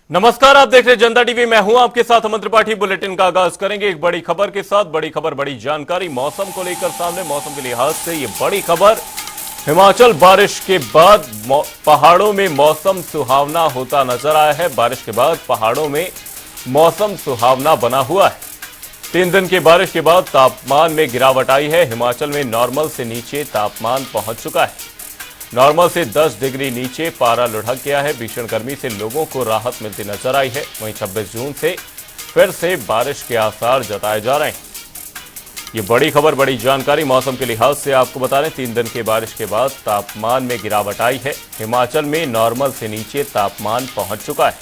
नमस्कार, आप देख रहे हैं जनता टीवी। मैं हूं आपके साथ अमन त्रिपाठी। बुलेटिन का आगाज करेंगे एक बड़ी खबर के साथ। बड़ी खबर, बड़ी जानकारी मौसम को लेकर सामने। मौसम के लिहाज से ये बड़ी खबर, हिमाचल बारिश के बाद पहाड़ों में मौसम सुहावना होता नजर आया है। बारिश के बाद पहाड़ों में मौसम सुहावना बना हुआ है। 3 दिन की बारिश के बाद तापमान में गिरावट आई है। हिमाचल में नॉर्मल से नीचे तापमान पहुंच चुका है। नॉर्मल से 10 डिग्री नीचे पारा लुढ़क गया है। भीषण गर्मी से लोगों को राहत मिलती नजर आई है। वहीं 26 जून से फिर से बारिश के आसार जताए जा रहे हैं। ये बड़ी खबर, बड़ी जानकारी मौसम के लिहाज से आपको बता रहे हैं। 3 दिन की बारिश के बाद तापमान में गिरावट आई है। हिमाचल में नॉर्मल से नीचे तापमान पहुंच चुका है।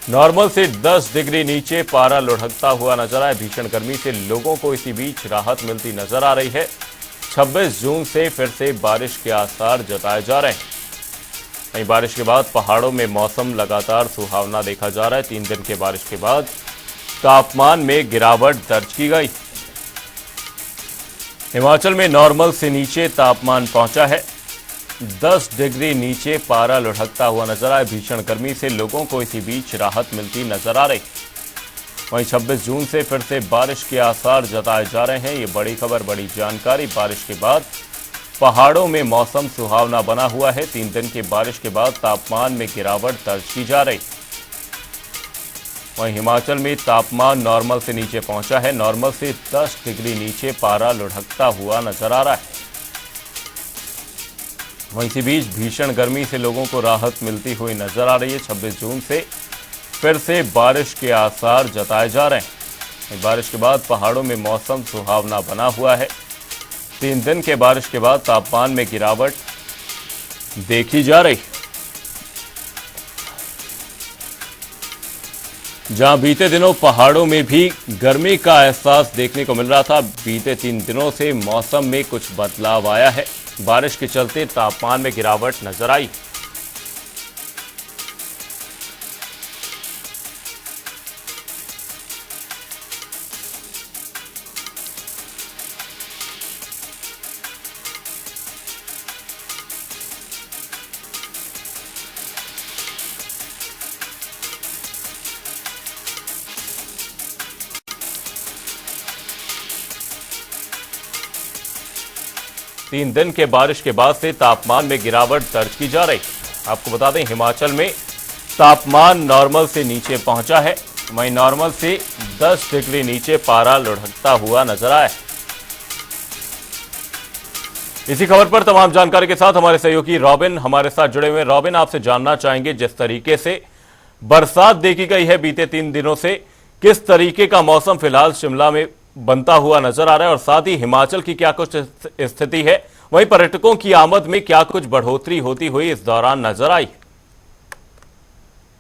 नॉर्मल से 10 डिग्री नीचे पारा लुढ़कता हुआ नजर आया। भीषण गर्मी से लोगों को इसी बीच राहत मिलती नजर आ रही है। 26 जून से फिर से बारिश के आसार जताए जा रहे हैं। वहीं बारिश के बाद पहाड़ों में मौसम लगातार सुहावना देखा जा रहा है। 3 दिन के बारिश के बाद तापमान में गिरावट दर्ज की गई। हिमाचल में नॉर्मल से नीचे तापमान पहुंचा है। 10 डिग्री नीचे पारा लुढ़कता हुआ नजर आया। भीषण गर्मी से लोगों को इसी बीच राहत मिलती नजर आ रही। वहीं 26 जून से फिर से बारिश के आसार जताए जा रहे हैं। ये बड़ी खबर, बड़ी जानकारी। बारिश के बाद पहाड़ों में मौसम सुहावना बना हुआ है। 3 दिन की बारिश के बाद तापमान में गिरावट दर्ज की जा रही। वहीं हिमाचल में तापमान नॉर्मल से नीचे पहुंचा है। नॉर्मल से 10 डिग्री नीचे पारा लुढ़कता हुआ नजर आ रहा है। वहीं इसी बीच भीषण गर्मी से लोगों को राहत मिलती हुई नजर आ रही है। 26 जून से फिर से बारिश के आसार जताए जा रहे हैं। बारिश के बाद पहाड़ों में मौसम सुहावना बना हुआ है। 3 दिन के बारिश के बाद तापमान में गिरावट देखी जा रही। जहां बीते दिनों पहाड़ों में भी गर्मी का एहसास देखने को मिल रहा था, बीते 3 दिनों से मौसम में कुछ बदलाव आया है। बारिश के चलते तापमान में गिरावट नजर आई। तीन दिन के बारिश के बाद से तापमान में गिरावट दर्ज की जा रही। आपको बता दें, हिमाचल में तापमान नॉर्मल से नीचे पहुंचा है। वहीं नॉर्मल से 10 डिग्री नीचे पारा लुढ़कता हुआ नजर आया। इसी खबर पर तमाम जानकारी के साथ हमारे सहयोगी रॉबिन हमारे साथ जुड़े हुए। रॉबिन, आपसे जानना चाहेंगे, जिस तरीके से बरसात देखी गई है बीते 3 दिनों से, किस तरीके का मौसम फिलहाल शिमला में बनता हुआ नजर आ रहा है और साथ ही हिमाचल की क्या कुछ स्थिति है? वहीं पर्यटकों की आमद में क्या कुछ बढ़ोतरी होती हुई इस दौरान नजर आई?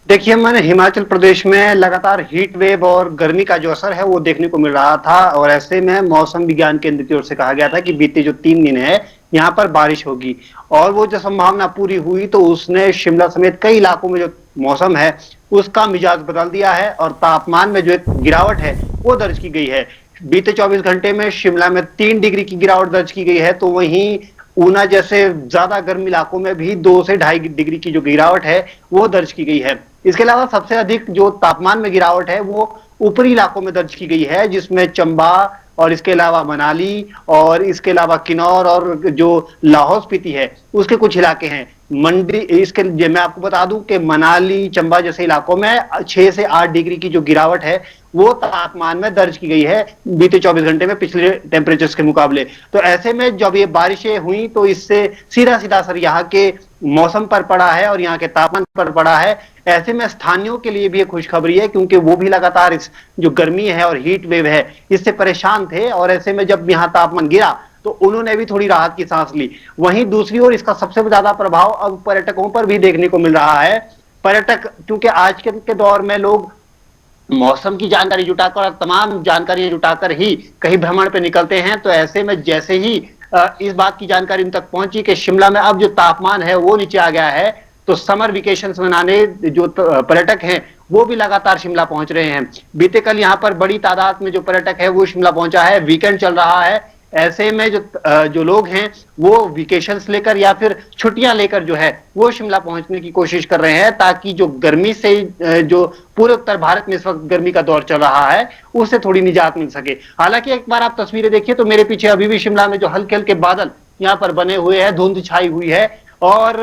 देखिए, मैंने हिमाचल प्रदेश में लगातार हीट वेव और गर्मी का जो असर है वो देखने को मिल रहा था और ऐसे में मौसम विज्ञान केंद्र की ओर से कहा गया था कि बीते जो 3 दिन है यहाँ पर बारिश होगी और वो जो संभावना पूरी हुई तो उसने शिमला समेत कई इलाकों में जो मौसम है उसका मिजाज बदल दिया है और तापमान में जो एक गिरावट है वो दर्ज की गई है। बीते 24 घंटे में शिमला में 3 डिग्री की गिरावट दर्ज की गई है, तो वहीं ऊना जैसे ज्यादा गर्म इलाकों में भी 2 से 2.5 डिग्री की जो गिरावट है वो दर्ज की गई है। इसके अलावा सबसे अधिक जो तापमान में गिरावट है वो ऊपरी इलाकों में दर्ज की गई है, जिसमें चंबा और इसके अलावा मनाली और इसके अलावा किन्नौर और जो लाहौल स्पीति है उसके कुछ इलाके हैं। मंडी इसके मैं आपको बता दूं कि मनाली चंबा जैसे इलाकों में 6 से 8 डिग्री की जो गिरावट है वो तापमान में दर्ज की गई है बीते 24 घंटे में पिछले टेम्परेचर्स के मुकाबले। तो ऐसे में जब ये बारिशें हुई तो इससे सीधा सीधा असर यहाँ के मौसम पर पड़ा है और यहाँ के तापमान पर पड़ा है। ऐसे में स्थानीयों के लिए भी एक खुशखबरी है क्योंकि वो भी लगातार इस जो गर्मी है और हीट वेव है इससे परेशान थे और ऐसे में जब यहाँ तापमान गिरा तो उन्होंने भी थोड़ी राहत की सांस ली। वहीं दूसरी ओर इसका सबसे ज्यादा प्रभाव अब पर्यटकों पर भी देखने को मिल रहा है। पर्यटक क्योंकि आज के दौर में लोग मौसम की जानकारी जुटाकर और तमाम जानकारी जुटाकर ही कहीं भ्रमण पे निकलते हैं, तो ऐसे में जैसे ही इस बात की जानकारी उन तक पहुंची कि शिमला में अब जो तापमान है वो नीचे आ गया है तो समर वेकेशंस मनाने जो पर्यटक हैं वो भी लगातार शिमला पहुंच रहे हैं। बीते कल यहाँ पर बड़ी तादाद में जो पर्यटक है वो शिमला पहुंचा है, वीकेंड चल रहा है। ऐसे में जो लोग हैं वो वेकेशंस लेकर या फिर छुट्टियां लेकर जो है वो शिमला पहुंचने की कोशिश कर रहे हैं, ताकि जो गर्मी से जो पूरे उत्तर भारत में इस वक्त गर्मी का दौर चल रहा है उससे थोड़ी निजात मिल सके। हालांकि एक बार आप तस्वीरें देखिए तो मेरे पीछे अभी भी शिमला में जो हल्के हल्के बादल यहाँ पर बने हुए हैं, धुंध छाई हुई है। और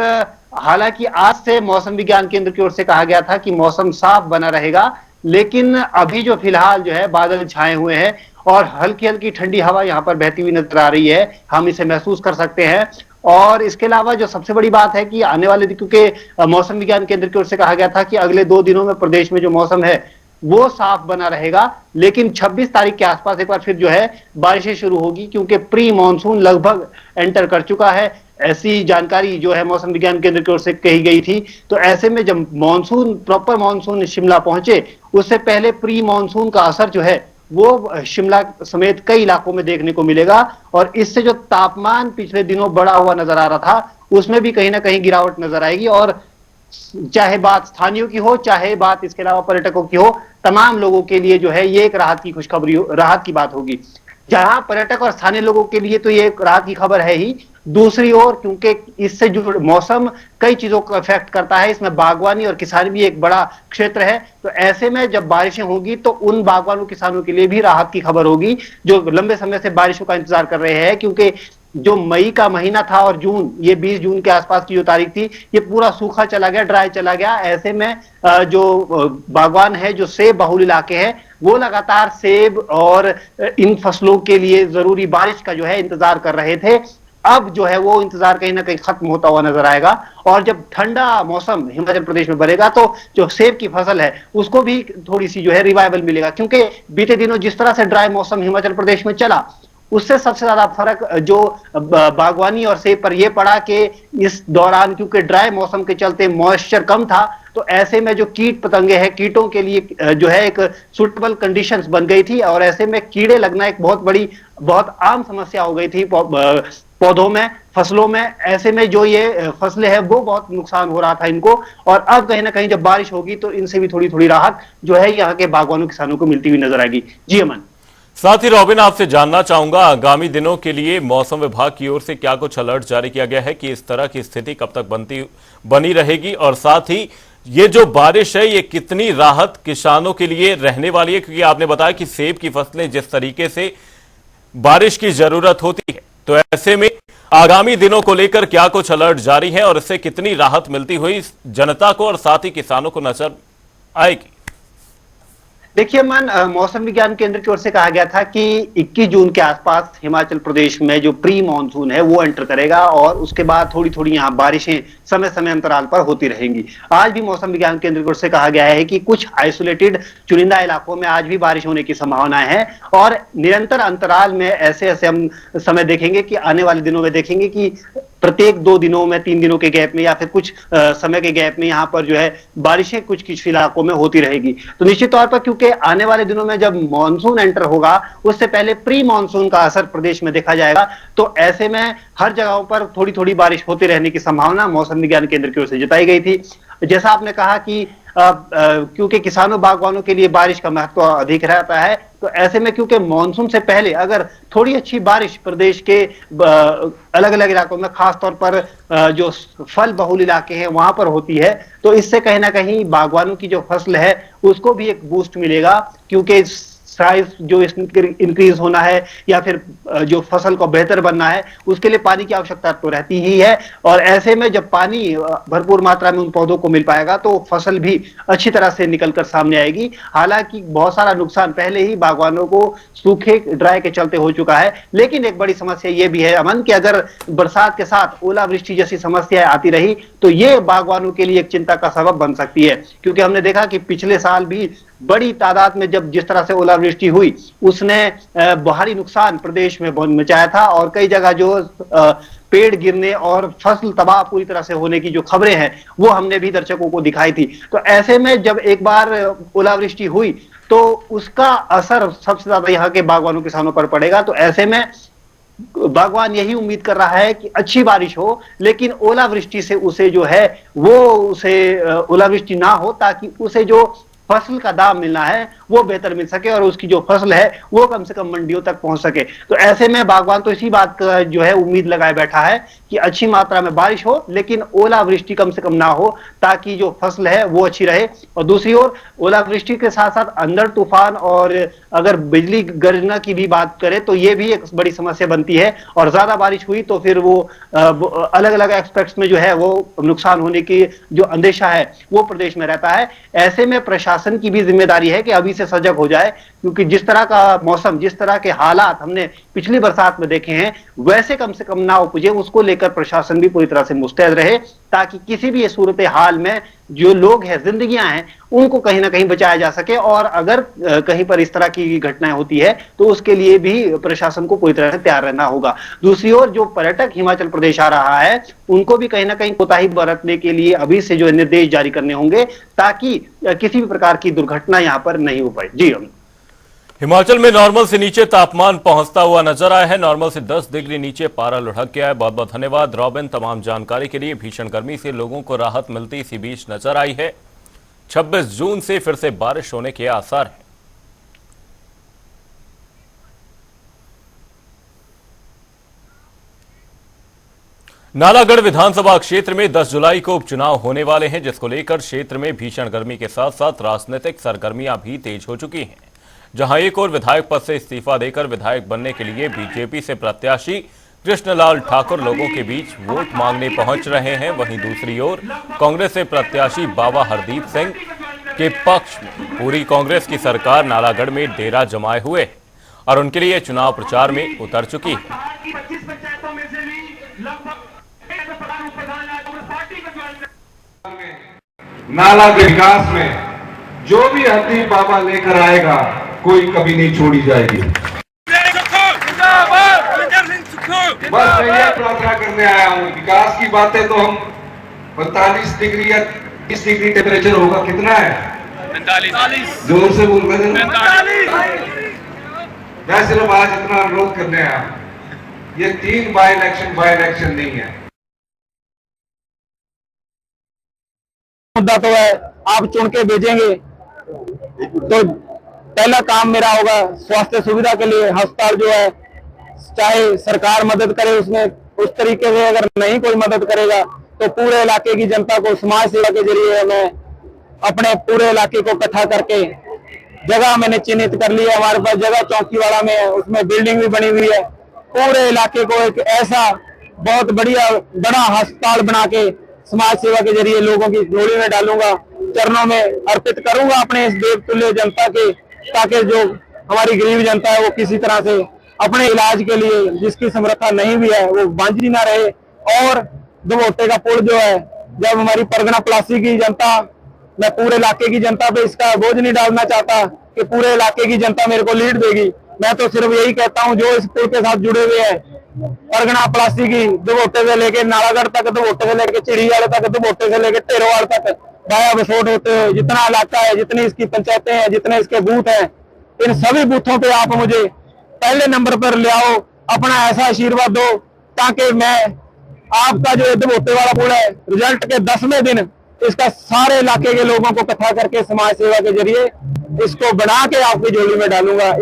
हालांकि आज से मौसम विज्ञान केंद्र की ओर से कहा गया था कि मौसम साफ बना रहेगा, लेकिन अभी जो फिलहाल जो है बादल छाए हुए हैं और हल्की हल्की ठंडी हवा यहाँ पर बहती हुई नजर आ रही है, हम इसे महसूस कर सकते हैं। और इसके अलावा जो सबसे बड़ी बात है कि आने वाले दिन, क्योंकि मौसम विज्ञान केंद्र की ओर से कहा गया था कि अगले 2 दिनों में प्रदेश में जो मौसम है वो साफ बना रहेगा, लेकिन 26 तारीख के आसपास एक बार फिर जो है बारिशें शुरू होगी, क्योंकि प्री मानसून लगभग एंटर कर चुका है। ऐसी जानकारी जो है मौसम विज्ञान केंद्र की ओर से कही गई थी। तो ऐसे में जब मानसून, प्रॉपर मानसून शिमला पहुंचे, उससे पहले प्री मानसून का असर जो है वो शिमला समेत कई इलाकों में देखने को मिलेगा। और इससे जो तापमान पिछले दिनों बढ़ा हुआ नजर आ रहा था, उसमें भी कहीं ना कहीं गिरावट नजर आएगी। और चाहे बात स्थानीयों की हो, चाहे बात इसके अलावा पर्यटकों की हो, तमाम लोगों के लिए जो है ये एक राहत की खुशखबरी, राहत की बात होगी। जहां पर्यटक और स्थानीय लोगों के लिए तो ये एक राहत की खबर है ही, दूसरी ओर क्योंकि इससे जो मौसम कई चीजों को इफेक्ट करता है, इसमें बागवानी और किसानी भी एक बड़ा क्षेत्र है। तो ऐसे में जब बारिशें होगी तो उन बागवानों किसानों के लिए भी राहत की खबर होगी, जो लंबे समय से बारिशों का इंतजार कर रहे हैं। क्योंकि जो मई का महीना था और जून, ये 20 जून के आसपास की जो तारीख थी, ये पूरा सूखा चला गया, ड्राई चला गया। ऐसे में जो बागवान है, जो सेब बहुल इलाके हैं, वो लगातार सेब और इन फसलों के लिए जरूरी बारिश का जो है इंतजार कर रहे थे। अब जो है वो इंतजार कहीं ना कहीं खत्म होता हुआ नजर आएगा। और जब ठंडा मौसम हिमाचल प्रदेश में बढ़ेगा तो जो सेब की फसल है उसको भी थोड़ी सी जो है रिवाइवल मिलेगा। क्योंकि बीते दिनों जिस तरह से ड्राई मौसम हिमाचल प्रदेश में चला, उससे सबसे ज्यादा फर्क जो बागवानी और सेब पर यह पड़ा कि इस दौरान क्योंकि ड्राई मौसम के चलते मॉइस्चर कम था, तो ऐसे में जो कीट पतंगे हैं, कीटों के लिए जो है एक सुटेबल कंडीशंस बन गई थी। और ऐसे में कीड़े लगना एक बहुत आम समस्या हो गई थी पौधों में, फसलों में। ऐसे में जो ये फसलें हैं वो बहुत नुकसान हो रहा था इनको। और अब कहीं ना कहीं जब बारिश होगी तो इनसे भी थोड़ी थोड़ी राहत जो है यहाँ के बागवानों किसानों को मिलती हुई नजर आएगी। जी अमन। साथ ही रॉबिन, आपसे जानना चाहूंगा आगामी दिनों के लिए मौसम विभाग की ओर से क्या कुछ अलर्ट जारी किया गया है कि इस तरह की स्थिति कब तक बनी रहेगी, और साथ ही ये जो बारिश है ये कितनी राहत किसानों के लिए रहने वाली है? क्योंकि आपने बताया कि सेब की फसलें जिस तरीके से बारिश की जरूरत होती है, तो ऐसे में आगामी दिनों को लेकर क्या कुछ अलर्ट जारी है और इससे कितनी राहत मिलती हुई जनता को और साथ ही किसानों को नजर आएगी? देखिए मन, मौसम विज्ञान केंद्र की ओर से कहा गया था कि 21 जून के आसपास हिमाचल प्रदेश में जो प्री मानसून है वो एंटर करेगा और उसके बाद थोड़ी थोड़ी यहाँ बारिशें समय समय अंतराल पर होती रहेंगी। आज भी मौसम विज्ञान केंद्र की ओर से कहा गया है कि कुछ आइसोलेटेड चुनिंदा इलाकों में आज भी बारिश होने की संभावनाएं है। और निरंतर अंतराल में ऐसे ऐसे हम समय देखेंगे कि आने वाले दिनों में देखेंगे कि प्रत्येक 2 दिनों में, 3 दिनों के गैप में या फिर कुछ समय के गैप में यहाँ पर जो है बारिशें कुछ इलाकों में होती रहेगी। तो निश्चित तौर पर क्योंकि आने वाले दिनों में जब मानसून एंटर होगा उससे पहले प्री मानसून का असर प्रदेश में देखा जाएगा। तो ऐसे में हर जगहों पर थोड़ी थोड़ी बारिश होती रहने की संभावना मौसम विज्ञान केंद्र की ओर से जताई गई थी। जैसा आपने कहा कि क्योंकि किसानों बागवानों के लिए बारिश का महत्व अधिक रहता है, तो ऐसे में क्योंकि मानसून से पहले अगर थोड़ी अच्छी बारिश प्रदेश के अलग अलग इलाकों में, खासतौर पर जो फल बहुल इलाके हैं वहां पर होती है, तो इससे कहीं ना कहीं बागवानों की जो फसल है उसको भी एक बूस्ट मिलेगा। क्योंकि साइज जो इंक्रीज होना है या फिर जो फसल को बेहतर बनना है उसके लिए पानी की आवश्यकता तो रहती ही है। और ऐसे में जब पानी भरपूर मात्रा में उन पौधों को मिल पाएगा तो फसल भी अच्छी तरह से निकलकर सामने आएगी। हालांकि बहुत सारा नुकसान पहले ही बागवानों को सूखे ड्राई के चलते हो चुका है, लेकिन एक बड़ी समस्या ये भी है अमन कि अगर बरसात के साथ ओलावृष्टि जैसी समस्याएं आती रही तो ये बागवानों के लिए एक चिंता का सबब बन सकती है। क्योंकि हमने देखा कि पिछले साल भी बड़ी तादाद में जब जिस तरह से ओलावृष्टि हुई उसने भारी नुकसान प्रदेश में मचाया था और कई जगह जो पेड़ गिरने और फसल तबाह पूरी तरह से होने की जो खबरें हैं वो हमने भी दर्शकों को दिखाई थी। तो ऐसे में जब एक बार ओलावृष्टि हुई तो उसका असर सबसे ज्यादा यहाँ के बागवानों किसानों पर पड़ेगा। तो ऐसे में बागवान यही उम्मीद कर रहा है कि अच्छी बारिश हो, लेकिन ओलावृष्टि से उसे जो है वो उसे ओलावृष्टि ना हो, ताकि उसे जो फसल का दाम मिलना है वो बेहतर मिल सके और उसकी जो फसल है वो कम से कम मंडियों तक पहुंच सके। तो ऐसे में बागवान तो इसी बात का जो है उम्मीद लगाए बैठा है कि अच्छी मात्रा में बारिश हो, लेकिन ओलावृष्टि कम से कम ना हो, ताकि जो फसल है वो अच्छी रहे। और दूसरी ओर ओलावृष्टि के साथ साथ अंधड़ तूफान और अगर बिजली गर्जना की भी बात करें तो ये भी एक बड़ी समस्या बनती है, और ज्यादा बारिश हुई तो फिर वो अलग अलग एस्पेक्ट्स में जो है वो नुकसान होने की जो अंदेशा है वो प्रदेश में रहता है। ऐसे में प्रशासन की भी जिम्मेदारी है कि अभी से सजग हो जाए, क्योंकि जिस तरह का मौसम, जिस तरह के हालात हमने पिछली बरसात में देखे हैं वैसे कम से कम ना उपजे, उसको लेकर प्रशासन भी पूरी तरह से मुस्तैद रहे, ताकि किसी भी सूरत हाल में जो लोग हैं, जिंदगियां हैं, उनको कहीं ना कहीं बचाया जा सके। और अगर कहीं पर इस तरह की घटनाएं होती है तो उसके लिए भी प्रशासन को पूरी तरह से तैयार रहना होगा। दूसरी ओर जो पर्यटक हिमाचल प्रदेश आ रहा है उनको भी कहीं ना कहीं कोताही बरतने के लिए अभी से जो निर्देश जारी करने होंगे, ताकि किसी भी प्रकार की दुर्घटना यहां पर नहीं हो पाए। जी हिमाचल में नॉर्मल से नीचे तापमान पहुंचता हुआ नजर आया है। नॉर्मल से 10 डिग्री नीचे पारा लुढ़क गया है। बहुत बहुत धन्यवाद रॉबिन तमाम जानकारी के लिए। भीषण गर्मी से लोगों को राहत मिलती इसी बीच नजर आई है। 26 जून से फिर से बारिश होने के आसार हैं। नालागढ़ विधानसभा क्षेत्र में 10 जुलाई को उपचुनाव होने वाले हैं, जिसको लेकर क्षेत्र में भीषण गर्मी के साथ साथ राजनीतिक सरगर्मियां भी तेज हो चुकी हैं। जहां एक और विधायक पद से इस्तीफा देकर विधायक बनने के लिए बीजेपी से प्रत्याशी कृष्णलाल ठाकुर लोगों के बीच वोट मांगने पहुंच रहे हैं। वहीं दूसरी ओर कांग्रेस से प्रत्याशी बाबा हरदीप सिंह के पक्ष में पूरी कांग्रेस की सरकार नालागढ़ में डेरा जमाए हुए है और उनके लिए चुनाव प्रचार में उतर चुकी है। नालागढ़ विकास में जो भी हरदीप बाबा लेकर आएगा कोई कभी नहीं छोड़ी जाएगी। बस मैं यह प्रार्थना करने आया हूँ। विकास की बातें तो हम 45 डिग्री या 30 डिग्री टेम्परेचर होगा, कितना है? 45। जोर से बोल रहे हैं। मैं सिर्फ आज इतना अनुरोध करने आया हूँ, ये 3 बाई इलेक्शन नहीं है। मुद्दा तो है, आप चुन के भेजेंगे तो पहला काम मेरा होगा स्वास्थ्य सुविधा के लिए अस्पताल जो है, चाहे सरकार मदद करे उसमें, उस तरीके से अगर नहीं कोई मदद करेगा तो पूरे इलाके की जनता को समाज सेवा के जरिए मैं अपने पूरे इलाके को इकट्ठा करके जगह मैंने चिन्हित कर ली है। हमारे पास जगह चौकीवाड़ा में है, उसमें बिल्डिंग भी बनी हुई है। पूरे इलाके को एक ऐसा बहुत बड़ा अस्पताल बना के समाज सेवा के जरिए लोगों की झोली में डालूंगा, चरणों में अर्पित करूंगा अपने इस देवतुल्य जनता के, ताकि जो हमारी गरीब जनता है वो किसी तरह से अपने इलाज के लिए जिसकी समर्था नहीं भी है वो वांझी ना रहे। और दमोटे का पुल जो है, जब हमारी परगना प्लासी की जनता, मैं पूरे इलाके की जनता पे इसका बोझ नहीं डालना चाहता कि पूरे इलाके की जनता मेरे को लीड देगी। मैं तो सिर्फ यही कहता हूं जो इस पुल के साथ जुड़े हुए हैं, परगना प्लासी की, दमोटे से लेके नालागढ़ तक, दमोटे से लेके चिड़ियाल तक, दमोटे से लेके टेरोवाल तक, बाया बसोट होते हुए जितना इलाका है, जितनी इसकी पंचायतें हैं, जितने इसके बूथ हैं, इन सभी बूथों पे आप मुझे पहले नंबर पर ले आओ, अपना ऐसा आशीर्वाद दो ताकि मैं आपका जो दमोटे वाला पुल है रिजल्ट के 10वें दिन इसका सारे इलाके के लोगों को इकट्ठा करके समाज सेवा के जरिए इसको बना के आपकी झोली में डालूंगा।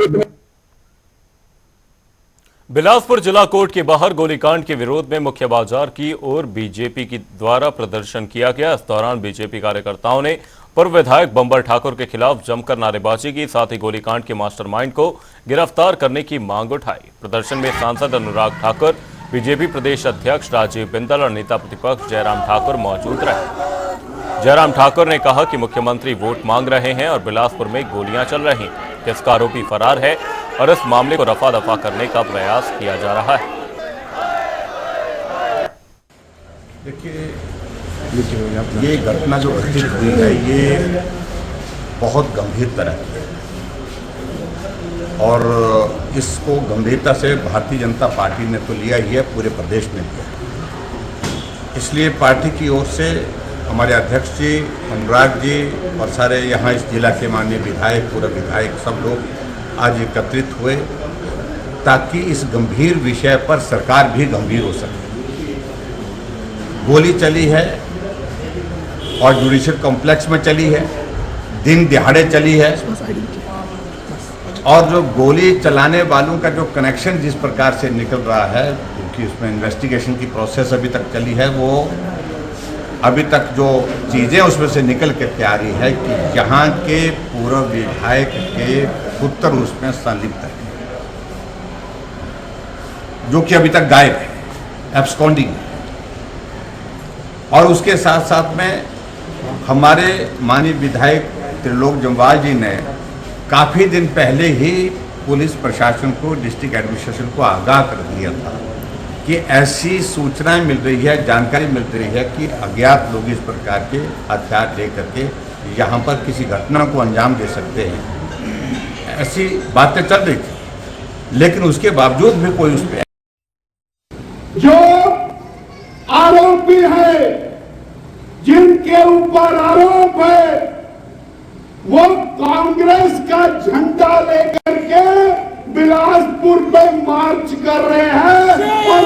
बिलासपुर जिला कोर्ट के बाहर गोलीकांड के विरोध में मुख्य बाजार की ओर बीजेपी की द्वारा प्रदर्शन किया गया। इस दौरान बीजेपी कार्यकर्ताओं ने पूर्व विधायक बंबर ठाकुर के खिलाफ जमकर नारेबाजी की, साथ ही गोलीकांड के मास्टरमाइंड को गिरफ्तार करने की मांग उठाई। प्रदर्शन में सांसद अनुराग ठाकुर, बीजेपी प्रदेश अध्यक्ष राजीव बिंदल और नेता प्रतिपक्ष जयराम ठाकुर मौजूद रहे। जयराम ठाकुर ने कहा कि मुख्यमंत्री वोट मांग रहे हैं और बिलासपुर में गोलियां चल रही हैं, जिसका आरोपी फरार है और इस मामले को रफा दफा करने का प्रयास किया जा रहा है। देखिए, ये घटना जो घटित हुई है ये बहुत गंभीर तरह की है और इसको गंभीरता से भारतीय जनता पार्टी ने तो लिया ही है, पूरे प्रदेश में लिया। इसलिए पार्टी की ओर से हमारे अध्यक्ष जी, अनुराग जी और सारे यहाँ इस जिला के माननीय विधायक, पूर्व विधायक सब लोग आज एकत्रित हुए ताकि इस गंभीर विषय पर सरकार भी गंभीर हो सके। गोली चली है और जुडिशियल कॉम्प्लेक्स में चली है, दिन दिहाड़े चली है, और जो गोली चलाने वालों का जो कनेक्शन जिस प्रकार से निकल रहा है, क्योंकि उसमें इन्वेस्टिगेशन की प्रोसेस अभी तक चली है, वो अभी तक जो चीज़ें उसमें से निकल के आ रही है कि यहाँ के पूर्व विधायक के पुत्र उसमें संलिप्त है, जो कि अभी तक गायब है, एब्सकॉन्डिंग है। और उसके साथ साथ में हमारे माननीय विधायक त्रिलोक जम्वाल जी ने काफ़ी दिन पहले ही पुलिस प्रशासन को, डिस्ट्रिक्ट एडमिनिस्ट्रेशन को आगाह कर दिया था कि ऐसी सूचनाएं मिल रही है, जानकारी मिल रही है कि अज्ञात लोग इस प्रकार के हथियार लेकर के यहाँ पर किसी घटना को अंजाम दे सकते हैं। ऐसी बातें चल रही थी, लेकिन उसके बावजूद भी कोई उस पर जो आरोपी है, जिनके ऊपर आरोप है, वो कांग्रेस का झंडा लेकर के बिलासपुर पे मार्च कर रहे हैं और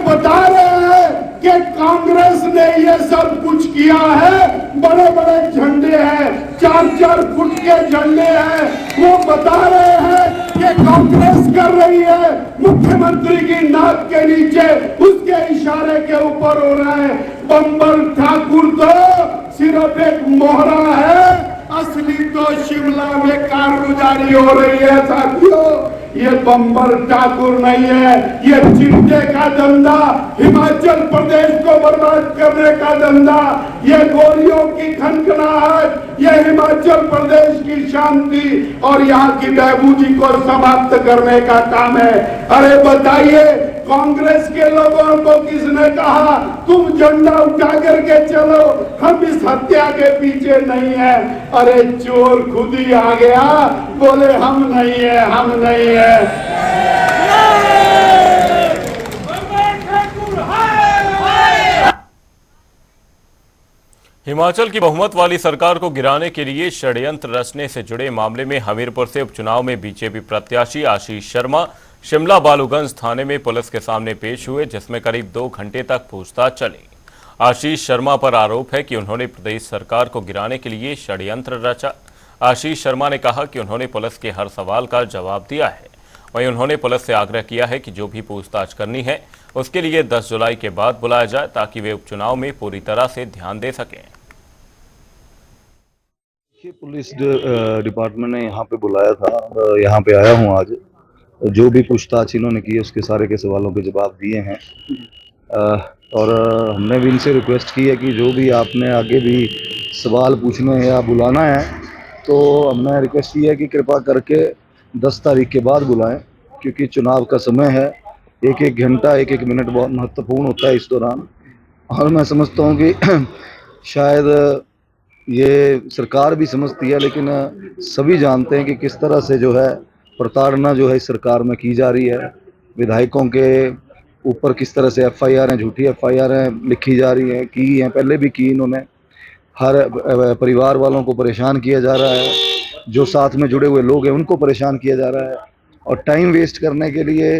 बता रहे हैं कि कांग्रेस ने ये सब कुछ किया है। बड़े बड़े झंडे हैं, 4-4 फुट के झंडे हैं, वो बता रहे हैं कि कांग्रेस कर रही है। मुख्यमंत्री की नाक के नीचे उसके इशारे के ऊपर हो रहा है। बंबर ठाकुर तो सिर्फ एक मोहरा है, असली तो शिमला में कारगुजारी हो रही है। साथियों, ये बंबर ठाकुर नहीं है, ये चिट्टे का धंधा, हिमाचल प्रदेश को बर्बाद करने का धंधा, ये गोलियों की खनखनाहट, ये हिमाचल प्रदेश की शांति और यहाँ की बहबूदी को समाप्त करने का काम है। अरे बताइए, कांग्रेस के लोगों को किसने कहा तुम झंडा उठा करके चलो, हम इस हत्या के पीछे नहीं है? अरे चोर खुद ही आ गया, बोले हम नहीं है, हम नहीं है। हिमाचल की बहुमत वाली सरकार को गिराने के लिए षड्यंत्र रचने से जुड़े मामले में हमीरपुर से उपचुनाव में बीजेपी प्रत्याशी आशीष शर्मा शिमला बालूगंज थाने में पुलिस के सामने पेश हुए, जिसमें करीब 2 घंटे तक पूछताछ चली। आशीष शर्मा पर आरोप है कि उन्होंने प्रदेश सरकार को गिराने के लिए षड्यंत्र रचा। आशीष शर्मा ने कहा कि उन्होंने पुलिस के हर सवाल का जवाब दिया है। वहीं उन्होंने पुलिस से आग्रह किया है कि जो भी पूछताछ करनी है उसके लिए 10 जुलाई के बाद बुलाया जाए, ताकि वे उपचुनाव में पूरी तरह से ध्यान दे सकें। पुलिस डिपार्टमेंट ने यहाँ पे बुलाया था, यहाँ पे आया हूँ आज। जो भी पूछताछ इन्होंने की है उसके सारे के सवालों के जवाब दिए हैं, और हमने भी इनसे रिक्वेस्ट की है कि जो भी आपने आगे भी सवाल पूछने हैं या बुलाना है, तो हमने रिक्वेस्ट की है कि कृपा करके 10 तारीख के बाद बुलाएं, क्योंकि चुनाव का समय है। एक घंटा 1 मिनट बहुत महत्वपूर्ण होता है इस दौरान। और मैं समझता हूँ कि शायद ये सरकार भी समझती है, लेकिन सभी जानते हैं कि किस तरह से जो है प्रताड़ना जो है इस सरकार में की जा रही है। विधायकों के ऊपर किस तरह से FIR हैं, झूठी FIR हैं लिखी जा रही हैं, की हैं, पहले भी की इन्होंने। हर परिवार वालों को परेशान किया जा रहा है, जो साथ में जुड़े हुए लोग हैं उनको परेशान किया जा रहा है। और टाइम वेस्ट करने के लिए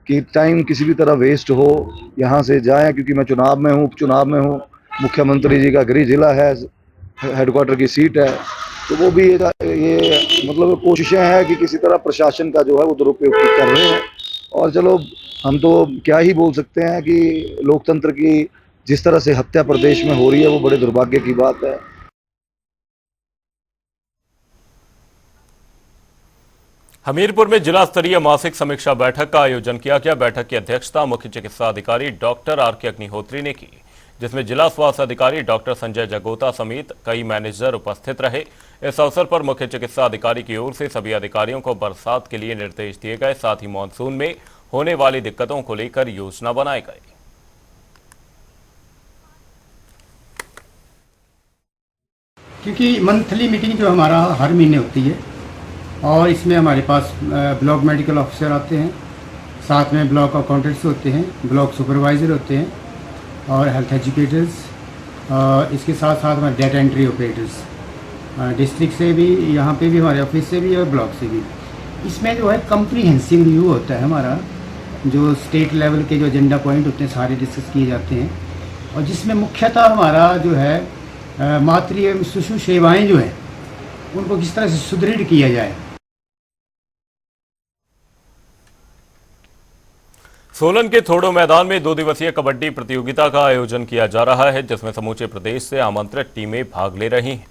कि टाइम किसी भी तरह वेस्ट हो, यहाँ से जाएं, क्योंकि मैं चुनाव में हूँ, उपचुनाव में हूँ, मुख्यमंत्री जी का गृह जिला है, हेडक्वार्टर की सीट है, तो वो भी ये मतलब कोशिशें हैं कि किसी तरह प्रशासन का जो है वो दुरुपयोग कर रहे हैं। और चलो, हम तो क्या ही बोल सकते हैं कि लोकतंत्र की जिस तरह से हत्या प्रदेश में हो रही है वो बड़े दुर्भाग्य की बात है। हमीरपुर में जिला स्तरीय मासिक समीक्षा बैठक का आयोजन किया गया। बैठक की अध्यक्षता मुख्य चिकित्सा अधिकारी डॉक्टर RK अग्निहोत्री ने की, जिसमें जिला स्वास्थ्य अधिकारी डॉक्टर संजय जगोता समेत कई मैनेजर उपस्थित रहे। इस अवसर पर मुख्य चिकित्सा अधिकारी की ओर से सभी अधिकारियों को बरसात के लिए निर्देश दिए गए, साथ ही मानसून में होने वाली दिक्कतों को लेकर योजना बनाई गई। क्योंकि मंथली मीटिंग जो हमारा हर महीने होती है, और इसमें हमारे पास ब्लॉक मेडिकल ऑफिसर आते हैं, साथ में ब्लॉक अकाउंटेंट्स होते हैं, ब्लॉक सुपरवाइज़र होते हैं और हेल्थ एजुकेटर्स, इसके साथ साथ हमारे डेटा एंट्री ऑपरेटर्स डिस्ट्रिक्ट से भी, यहाँ पे भी हमारे ऑफिस से भी और ब्लॉक से भी। इसमें जो है कम्प्रीहेंसिव रिव्यू होता है हमारा, जो स्टेट लेवल के जो एजेंडा पॉइंट होते हैं सारे डिस्कस किए जाते हैं, और जिसमें मुख्यतः हमारा जो है मातृ एवं शिशु सेवाएं जो हैं उनको किस तरह से सुदृढ़ किया जाए। सोलन के थोड़ो मैदान में 2 दिवसीय कबड्डी प्रतियोगिता का आयोजन किया जा रहा है, जिसमें समूचे प्रदेश से आमंत्रित टीमें भाग ले रही हैं।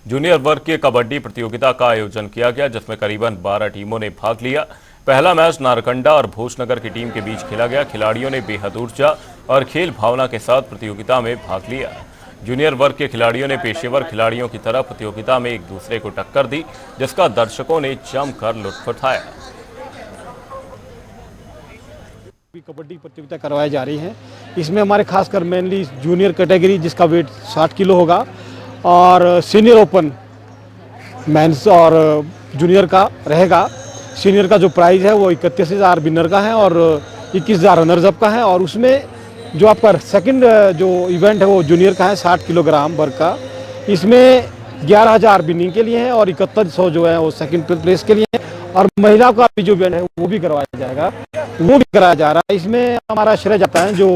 जूनियर वर्ग के कबड्डी प्रतियोगिता का आयोजन किया गया, जिसमें करीबन 12 टीमों ने भाग लिया। पहला मैच नारकंडा और भोजनगर की टीम के बीच खेला गया। खिलाड़ियों ने बेहद ऊर्जा और खेल भावना के साथ प्रतियोगिता में भाग लिया। जूनियर वर्ग के खिलाड़ियों ने पेशेवर खिलाड़ियों की तरह प्रतियोगिता में एक दूसरे को टक्कर दी, जिसका दर्शकों ने जमकर लुत्फ उठाया। कबड्डी प्रतियोगिता करवाई जा रही है। इसमें हमारे खासकर मेनली जूनियर कैटेगरी जिसका वेट 60 किलो होगा और सीनियर ओपन मेंस और जूनियर का रहेगा। सीनियर का जो प्राइस है वो 31,000 विनर का है और 21,000 रनर्स अप का है। और उसमें जो आपका सेकंड जो इवेंट है वो जूनियर का है 60 किलोग्राम वर्ग का। इसमें 11,000 विनिंग के लिए है और 7100 जो है वो सेकंड प्लेस के लिए है। और महिला का भी जो इवेंट है वो भी करवाया जाएगा, वो भी कराया जा रहा है। इसमें हमारा श्रेय जाता है जो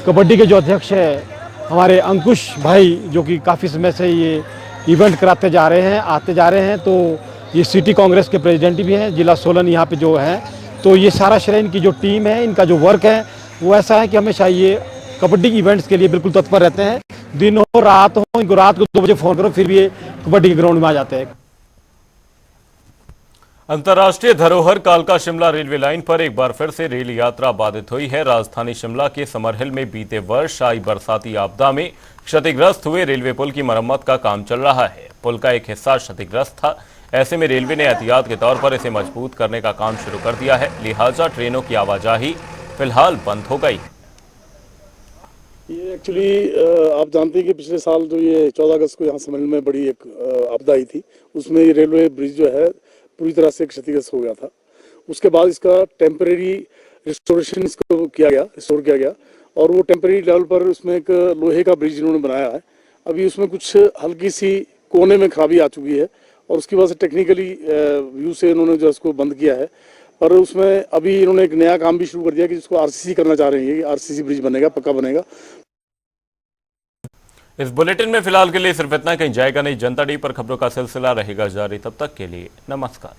कबड्डी के जो अध्यक्ष है हमारे अंकुश भाई, जो कि काफ़ी समय से ये इवेंट कराते जा रहे हैं, आते जा रहे हैं। तो ये सिटी कांग्रेस के प्रेसिडेंट भी हैं जिला सोलन यहाँ पे जो है। तो ये सारा श्रेय इनकी जो टीम है, इनका जो वर्क है वो ऐसा है कि हमेशा ये कबड्डी इवेंट्स के लिए बिल्कुल तत्पर रहते हैं। दिन हो रात हो, इनको रात को 2 बजे फ़ोन करो फिर भी ये कबड्डी के ग्राउंड में आ जाते हैं। अंतर्राष्ट्रीय धरोहर कालका शिमला रेलवे लाइन पर एक बार फिर से रेल यात्रा बाधित हुई है। राजधानी शिमला के समरहिल में बीते वर्ष आई बरसाती आपदा में क्षतिग्रस्त हुए रेलवे पुल की मरम्मत का काम चल रहा है। पुल का एक हिस्सा क्षतिग्रस्त था। ऐसे में रेलवे ने एहतियात के तौर पर इसे मजबूत करने का काम शुरू कर दिया है, लिहाजा ट्रेनों की आवाजाही फिलहाल बंद हो गई। ये एक्चुअली आप जानते हैं कि पिछले साल जो ये 14 अगस्त को यहाँ समरहिल में बड़ी एक आपदा आई थी, उसमें ये रेलवे ब्रिज जो है पूरी तरह से क्षतिग्रस्त हो गया था। उसके बाद इसका टेम्परेरी रिस्टोरेशन इसको रिस्टोर किया गया और वो टेम्परेरी लेवल पर उसमें एक लोहे का ब्रिज इन्होंने बनाया है। अभी उसमें कुछ हल्की सी कोने में खराबी आ चुकी है और उसकी वजह से टेक्निकली व्यू से इन्होंने जो उसको बंद किया है। पर उसमें अभी इन्होंने एक नया काम भी शुरू कर दिया कि जिसको आरसीसी करना चाह रहे हैं कि आरसीसी ब्रिज बनेगा, पक्का बनेगा। इस बुलेटिन में फिलहाल के लिए सिर्फ इतना, कहीं जाएगा नहीं। जनता डी पर खबरों का सिलसिला रहेगा जारी। तब तक के लिए नमस्कार।